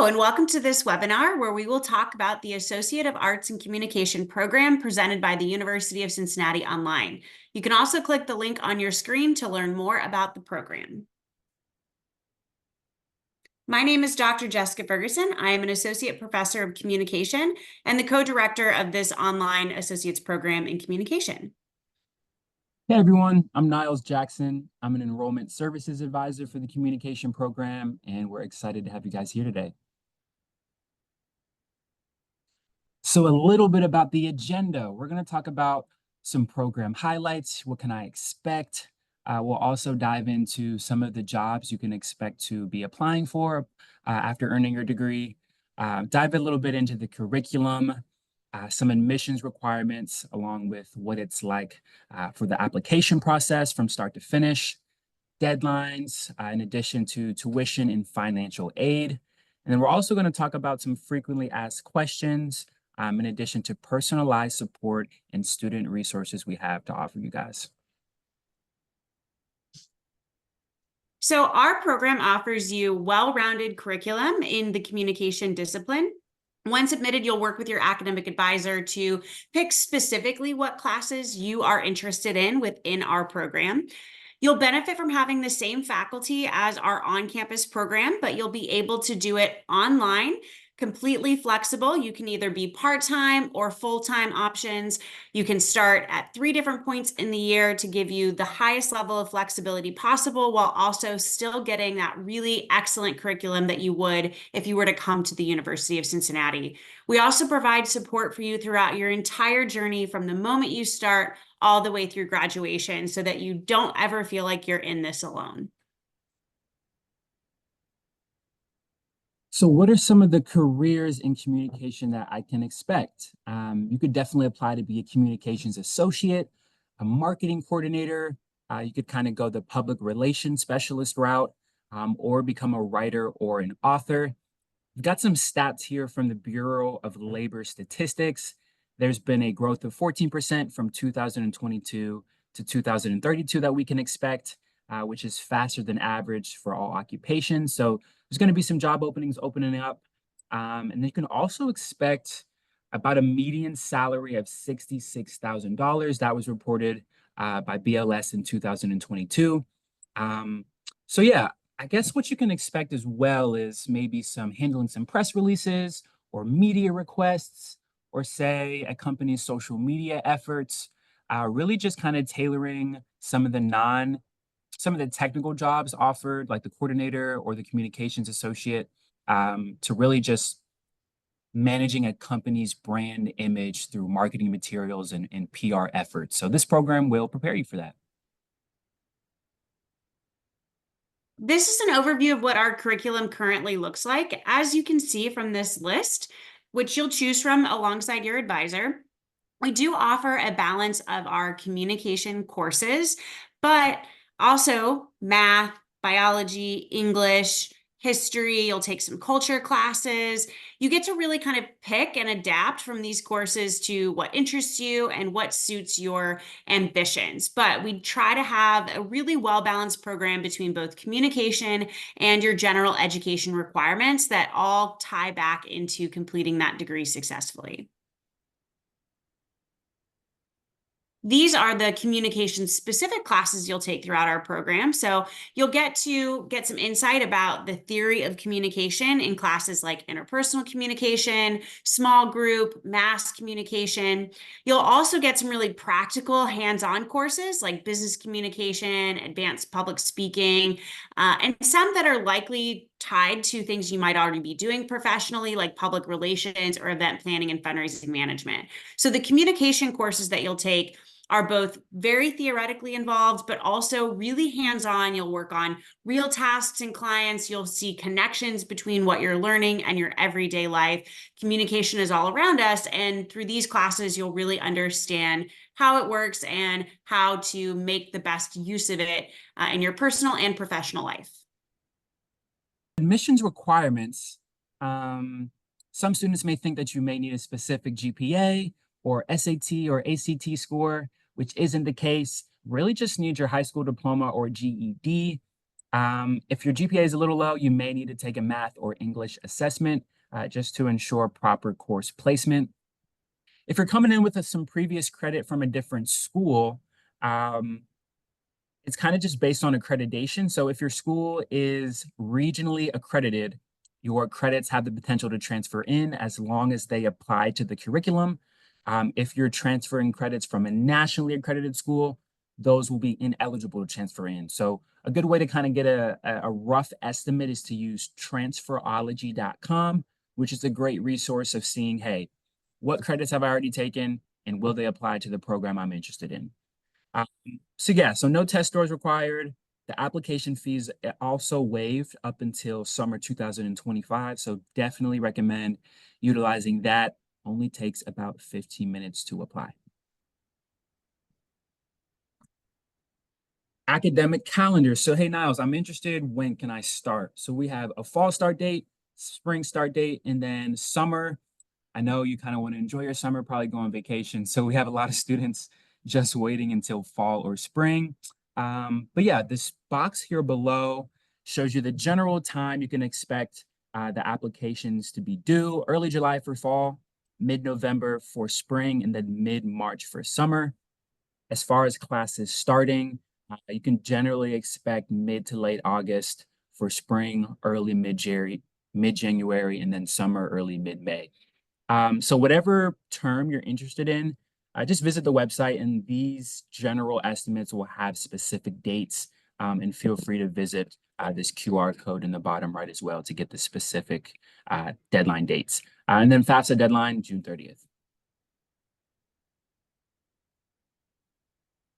Hello, and welcome to this webinar where we will talk about the Associate of Arts in Communication program presented by the University of Cincinnati online. You can also click the link on your screen to learn more about the program. My name is Dr. Jessica Ferguson. I am an Associate Professor of Communication and the co-director of this online Associate's program in Communication. Hey everyone, I'm Niles Jackson. I'm an Enrollment Services Advisor for the Communication program, and we're excited to have you guys here today. So a little bit about the agenda. We're going to talk about some program highlights. What can I expect? We'll also dive into some of the jobs you can expect to be applying for after earning your degree. Dive a little bit into the curriculum, some admissions requirements, along with what it's like for the application process from start to finish, deadlines, in addition to tuition and financial aid. And then we're also going to talk about some frequently asked questions, in addition to personalized support and student resources we have to offer you guys. So our program offers you well-rounded curriculum in the communication discipline. Once admitted, you'll work with your academic advisor to pick specifically what classes you are interested in within our program. You'll benefit from having the same faculty as our on-campus program, but you'll be able to do it online, completely flexible. You can either be part-time or full-time options. You can start at 3 different points in the year to give you the highest level of flexibility possible while also still getting that really excellent curriculum that you would if you were to come to the University of Cincinnati. We also provide support for you throughout your entire journey from the moment you start all the way through graduation so that you don't ever feel like you're in this alone. So what are some of the careers in communication that I can expect? You could definitely apply to be a communications associate, a marketing coordinator. You could kind of go the public relations specialist route, or become a writer or an author. We've got some stats here from the Bureau of Labor Statistics. There's been a growth of 14% from 2022 to 2032 that we can expect, which is faster than average for all occupations. So there's going to be some job openings opening up. And you can also expect about a median salary of $66,000. That was reported by BLS in 2022. So yeah, I guess what you can expect as well is maybe some handling some press releases or media requests, or say a company's social media efforts, really just kind of tailoring some of the technical jobs offered, like the coordinator or the communications associate, to really just managing a company's brand image through marketing materials and PR efforts. So this program will prepare you for that. This is an overview of what our curriculum currently looks like. As you can see from this list, which you'll choose from alongside your advisor, we do offer a balance of our communication courses, but also math, biology, English, history. You'll take some culture classes. You get to really kind of pick and adapt from these courses to what interests you and what suits your ambitions. But we try to have a really well-balanced program between both communication and your general education requirements that all tie back into completing that degree successfully. These are the communication specific classes you'll take throughout our program. So you'll get to get some insight about the theory of communication in classes like interpersonal communication, small group, mass communication. You'll also get some really practical hands-on courses like business communication, advanced public speaking, and some that are likely tied to things you might already be doing professionally, like public relations or event planning and fundraising management. So the communication courses that you'll take are both very theoretically involved, but also really hands-on. You'll work on real tasks and clients. You'll see connections between what you're learning and your everyday life. Communication is all around us, and through these classes, you'll really understand how it works and how to make the best use of it in your personal and professional life. Admissions requirements. Some students may think that you may need a specific GPA or SAT or ACT score, which isn't the case. Really just need your high school diploma or GED. If your GPA is a little low, you may need to take a math or English assessment just to ensure proper course placement. If you're coming in with some previous credit from a different school, um, it's kind of just based on accreditation. So if your school is regionally accredited, your credits have the potential to transfer in as long as they apply to the curriculum. If you're transferring credits from a nationally accredited school, those will be ineligible to transfer in. So a good way to kind of get a rough estimate is to use transferology.com, which is a great resource of seeing, hey, what credits have I already taken and will they apply to the program I'm interested in? Um, so yeah, so no test scores required. The application fees also waived up until summer 2025. So definitely recommend utilizing that. Only takes about 15 minutes to apply. Academic calendar. So hey Niles, I'm interested. When can I start? So we have a fall start date, spring start date, and then summer. I know you kind of want to enjoy your summer, probably go on vacation. So we have a lot of students just waiting until fall or spring. But yeah, this box here below shows you the general time you can expect the applications to be due. Early July for fall, mid-November for spring, and then mid-March for summer. As far as classes starting, you can generally expect mid to late August for spring, early mid-January, and then summer, early mid-May. So whatever term you're interested in, just visit the website and these general estimates will have specific dates. And feel free to visit this QR code in the bottom right as well to get the specific deadline dates. And then FAFSA deadline, June 30th.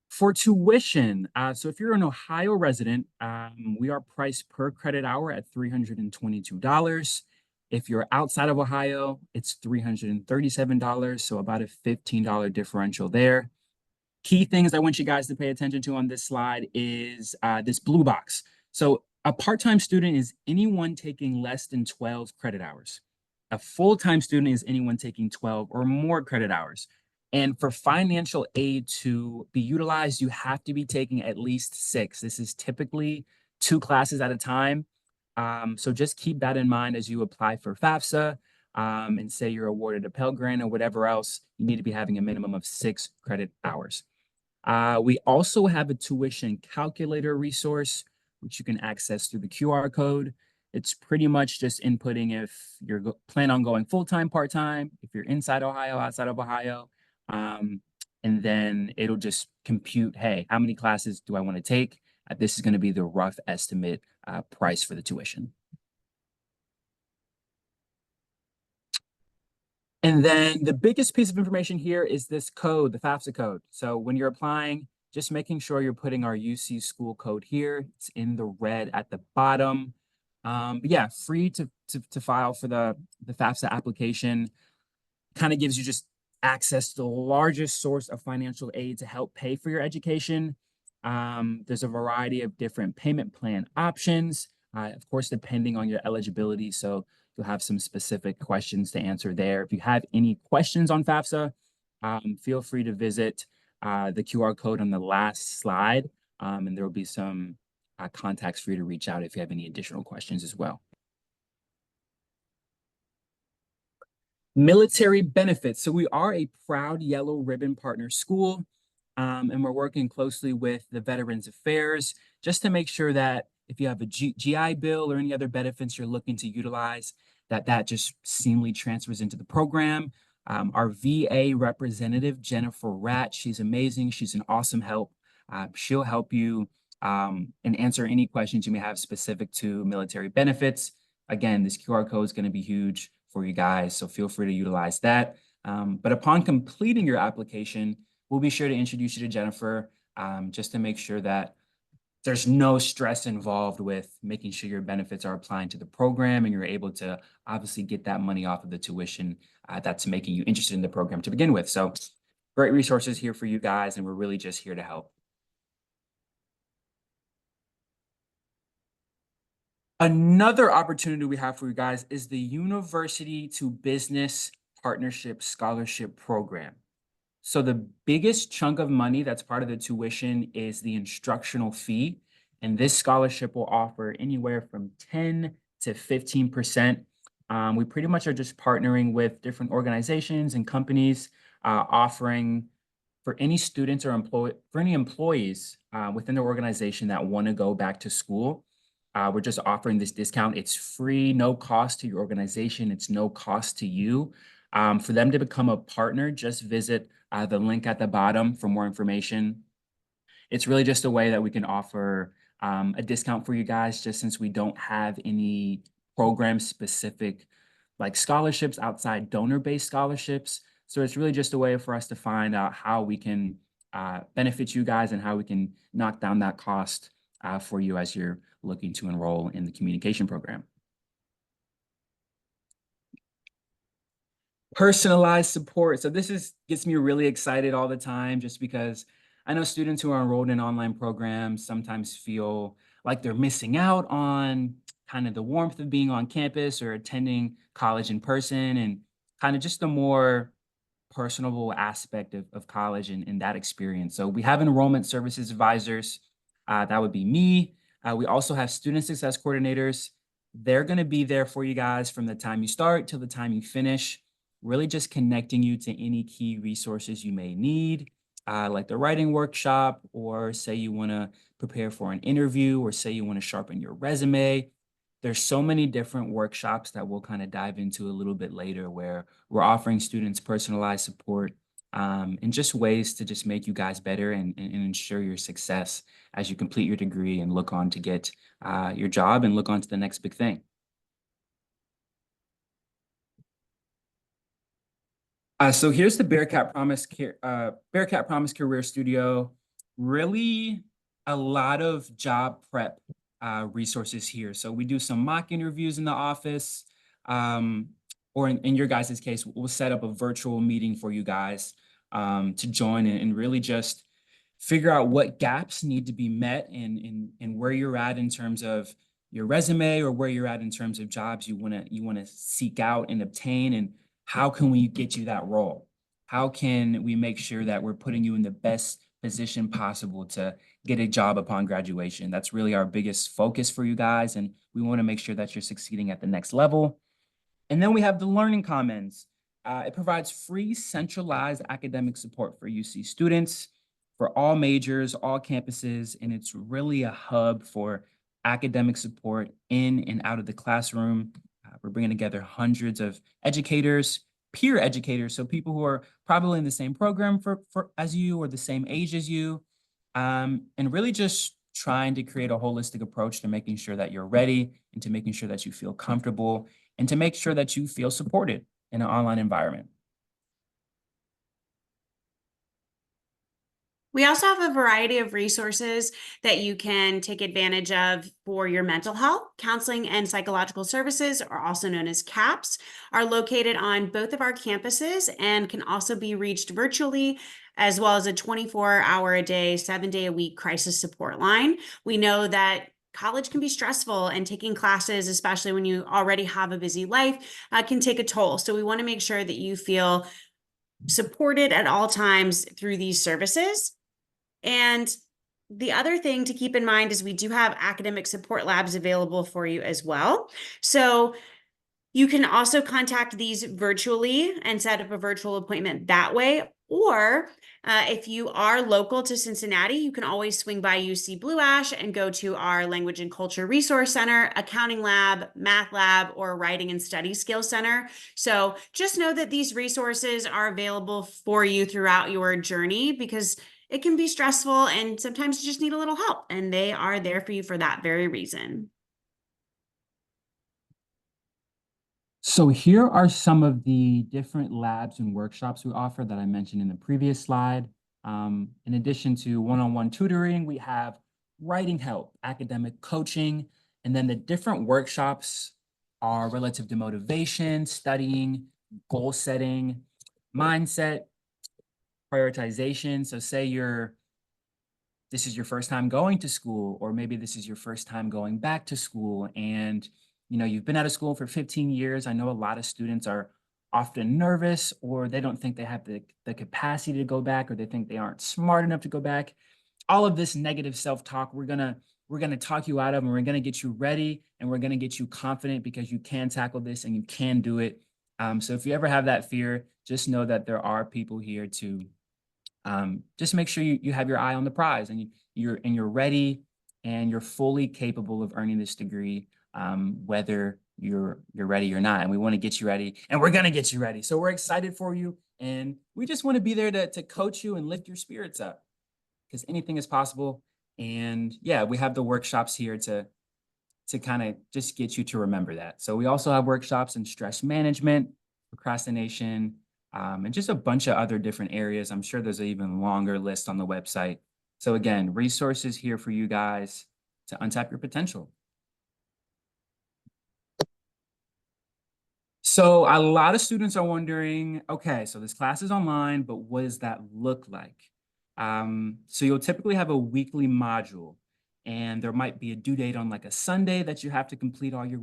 For tuition, so if you're an Ohio resident, we are priced per credit hour at $322. If you're outside of Ohio, it's $337, so about a $15 differential there. Key things I want you guys to pay attention to on this slide is this blue box. So a part-time student is anyone taking less than 12 credit hours. A full-time student is anyone taking 12 or more credit hours. And for financial aid to be utilized, you have to be taking at least 6. This is typically 2 classes at a time. So just keep that in mind as you apply for FAFSA and say you're awarded a Pell Grant or whatever else, you need to be having a minimum of 6 credit hours. We also have a tuition calculator resource, which you can access through the QR code. It's pretty much just inputting if you're plan on going full-time, part-time, if you're inside Ohio, outside of Ohio. And then it'll just compute, hey, how many classes do I want to take? This is going to be the rough estimate price for the tuition. And then the biggest piece of information here is this code, the FAFSA code. So when you're applying, just making sure you're putting our UC school code here. It's in the red at the bottom. But yeah, free to file for the FAFSA application. Kind of gives you just access to the largest source of financial aid to help pay for your education. There's a variety of different payment plan options, of course, depending on your eligibility. So you'll have some specific questions to answer there. If you have any questions on FAFSA, feel free to visit the QR code on the last slide, and there will be some contacts for you to reach out if you have any additional questions as well. Military benefits. So we are a proud Yellow Ribbon Partner school, and we're working closely with the Veterans Affairs just to make sure that if you have a GI Bill or any other benefits you're looking to utilize, that just seamlessly transfers into the program. Our VA representative, Jennifer Ratt, she's amazing. She's an awesome help. She'll help you and answer any questions you may have specific to military benefits. Again, this QR code is going to be huge for you guys, so feel free to utilize that. But upon completing your application, we'll be sure to introduce you to Jennifer just to make sure that there's no stress involved with making sure your benefits are applying to the program and you're able to obviously get that money off of the tuition that's making you interested in the program to begin with. So great resources here for you guys, and we're really just here to help. Another opportunity we have for you guys is the University to Business Partnership Scholarship Program. So the biggest chunk of money that's part of the tuition is the instructional fee. And this scholarship will offer anywhere from 10 to 15%. We pretty much are just partnering with different organizations and companies offering for any students or for any employees within the organization that want to go back to school. We're just offering this discount. It's free, no cost to your organization. It's no cost to you. For them to become a partner, just visit the link at the bottom for more information. It's really just a way that we can offer a discount for you guys, just since we don't have any program specific like scholarships outside donor-based scholarships. So it's really just a way for us to find out how we can benefit you guys and how we can knock down that cost for you as you're looking to enroll in the communication program. Personalized support. So gets me really excited all the time, just because I know students who are enrolled in online programs sometimes feel like they're missing out on kind of the warmth of being on campus or attending college in person, and kind of just the more personable aspect of college and that experience. So we have enrollment services advisors. That would be me. We also have student success coordinators. They're going to be there for you guys from the time you start till the time you finish, really just connecting you to any key resources you may need, like the writing workshop, or say you want to prepare for an interview, or say you want to sharpen your resume. There's so many different workshops that we'll kind of dive into a little bit later, where we're offering students personalized support and just ways to just make you guys better and ensure your success as you complete your degree and look on to get your job and look on to the next big thing. So here's the Bearcat Promise Career Studio. Really a lot of job prep resources here. So we do some mock interviews in the office, or in your guys' case, we'll set up a virtual meeting for you guys to join and really just figure out what gaps need to be met and where you're at in terms of your resume, or where you're at in terms of jobs you wanna seek out and obtain, and how can we get you that role? How can we make sure that we're putting you in the best position possible to get a job upon graduation? That's really our biggest focus for you guys, and we want to make sure that you're succeeding at the next level. And then we have the Learning Commons. It provides free centralized academic support for UC students, for all majors, all campuses, and it's really a hub for academic support in and out of the classroom. We're bringing together hundreds of educators, peer educators, so people who are probably in the same program as you or the same age as you, and really just trying to create a holistic approach to making sure that you're ready and to making sure that you feel comfortable and to make sure that you feel supported in an online environment. We also have a variety of resources that you can take advantage of for your mental health. Counseling and psychological services, are also known as CAPS, are located on both of our campuses and can also be reached virtually, as well as a 24-hour-a-day, 7-day-a-week crisis support line. We know that college can be stressful, and taking classes, especially when you already have a busy life, can take a toll. So we want to make sure that you feel supported at all times through these services. And the other thing to keep in mind is we do have academic support labs available for you as well. So you can also contact these virtually and set up a virtual appointment that way. Or if you are local to Cincinnati, you can always swing by UC Blue Ash and go to our Language and Culture Resource Center, Accounting Lab, Math Lab, or Writing and Study Skills Center. So just know that these resources are available for you throughout your journey, because it can be stressful and sometimes you just need a little help, and they are there for you for that very reason. So here are some of the different labs and workshops we offer that I mentioned in the previous slide. In addition to one-on-one tutoring, we have writing help, academic coaching, and then the different workshops are relative to motivation, studying, goal setting, mindset, prioritization. So say this is your first time going to school, or maybe this is your first time going back to school, and you've been out of school for 15 years. I know a lot of students are often nervous, or they don't think they have the capacity to go back, or they think they aren't smart enough to go back. All of this negative self-talk, we're we're going to talk you out of, and we're going to get you ready, and we're going to get you confident because you can tackle this and you can do it. So if you ever have that fear, just know that there are people here to just make sure you have your eye on the prize, and you're ready, and you're fully capable of earning this degree, whether you're ready or not. And we want to get you ready, and we're going to get you ready. So we're excited for you, and we just want to be there to coach you and lift your spirits up, because anything is possible. And yeah, we have the workshops here to kind of just get you to remember that. So we also have workshops in stress management, procrastination, and just a bunch of other different areas. I'm sure there's an even longer list on the website. So again, resources here for you guys to untap your potential. So a lot of students are wondering, okay, so this class is online, but what does that look like? So you'll typically have a weekly module, and there might be a due date on like a Sunday that you have to complete all your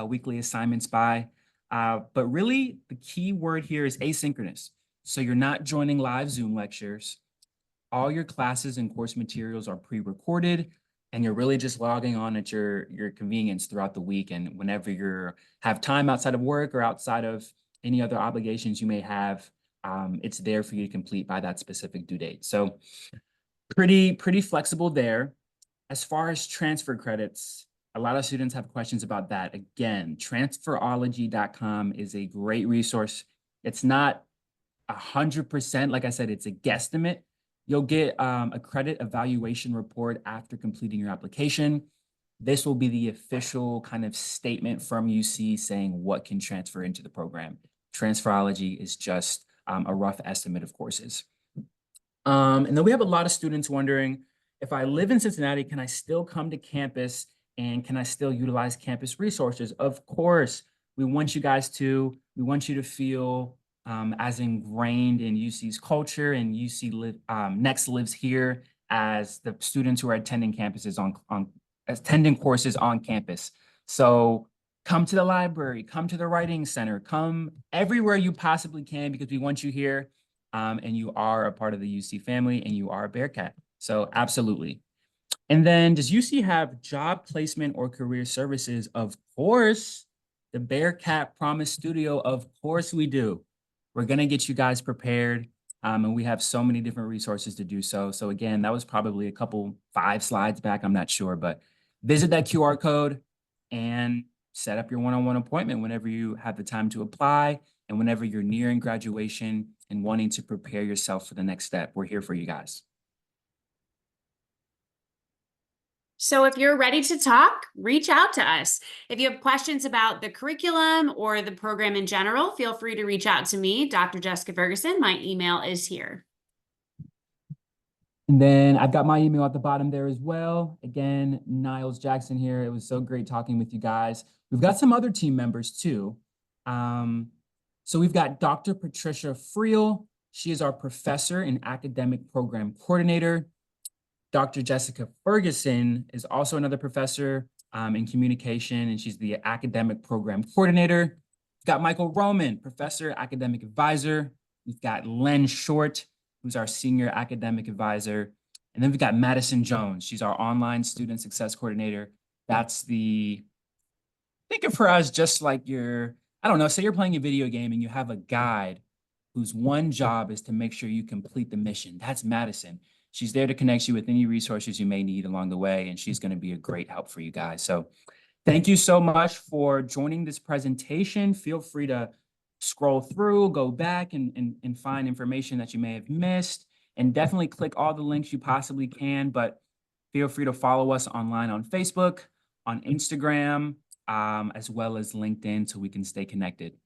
weekly assignments by. But really, the key word here is asynchronous. So you're not joining live Zoom lectures. All your classes and course materials are pre-recorded, and you're really just logging on at your convenience throughout the week. And whenever you have time outside of work or outside of any other obligations you may have, it's there for you to complete by that specific due date. So pretty flexible there. As far as transfer credits, a lot of students have questions about that. Again, transferology.com is a great resource. It's not 100%. Like I said, it's a guesstimate. You'll get a credit evaluation report after completing your application. This will be the official kind of statement from UC saying what can transfer into the program. Transferology is just a rough estimate of courses. And then we have a lot of students wondering, if I live in Cincinnati, can I still come to campus, and can I still utilize campus resources? Of course, we want you guys to. We want you to feel as ingrained in UC's culture, and Next lives here as the students who are attending attending courses on campus. So come to the library, come to the writing center, come everywhere you possibly can, because we want you here. And you are a part of the UC family, and you are a Bearcat. So absolutely. And then, does UC have job placement or career services? Of course. The Bearcat Promise Studio, of course we do. We're going to get you guys prepared, and we have so many different resources to do so. So again, that was probably a 5 slides back, I'm not sure, but visit that QR code and set up your one-on-one appointment whenever you have the time to apply, and whenever you're nearing graduation and wanting to prepare yourself for the next step. We're here for you guys. So if you're ready to talk, reach out to us. If you have questions about the curriculum or the program in general, feel free to reach out to me, Dr. Jessica Ferguson. My email is here. And then I've got my email at the bottom there as well. Again, Niles Jackson here. It was so great talking with you guys. We've got some other team members too. So we've got Dr. Patricia Friel. She is our professor and academic program coordinator. Dr. Jessica Ferguson is also another professor in communication, and she's the academic program coordinator. We've got Michael Roman, professor, academic advisor. We've got Len Short, who's our senior academic advisor. And then we've got Madison Jones. She's our online student success coordinator. Think of her as just like I don't know, say you're playing a video game and you have a guide whose one job is to make sure you complete the mission. That's Madison. She's there to connect you with any resources you may need along the way, and she's going to be a great help for you guys. So thank you so much for joining this presentation. Feel free to scroll through, go back and find information that you may have missed, and definitely click all the links you possibly can. But feel free to follow us online on Facebook, on Instagram, as well as LinkedIn, so we can stay connected.